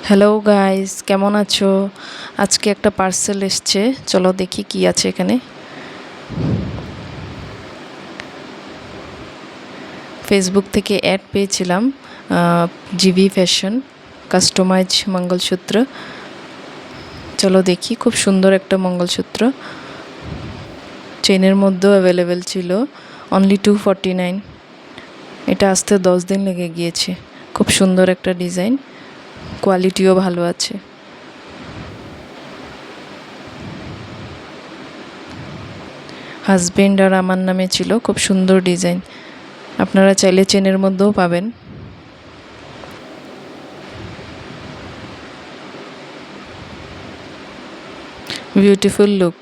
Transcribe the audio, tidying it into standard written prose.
Hello guys, কেমন আছো? আজকে একটা পার্সেল এসছে, চলো দেখি কি আছে এখানে। ফেসবুক থেকে অ্যাড পেয়েছিলাম, জিবি ফ্যাশন কাস্টমাইজ মঙ্গলসূত্র। চলো দেখি, খুব সুন্দর একটা মঙ্গলসূত্র, চেনের মধ্যেও অ্যাভেলেবেল ছিল, অনলি 249। এটা আসতে 10 দিন লেগে গিয়েছে। খুব সুন্দর একটা ডিজাইন, কোয়ালিটিও ভালো আছে। হাজবেন্ড আর আমার নামে ছিল, খুব সুন্দর ডিজাইন। আপনারা চাইলে চেনের মধ্যেও পাবেন। Beautiful look.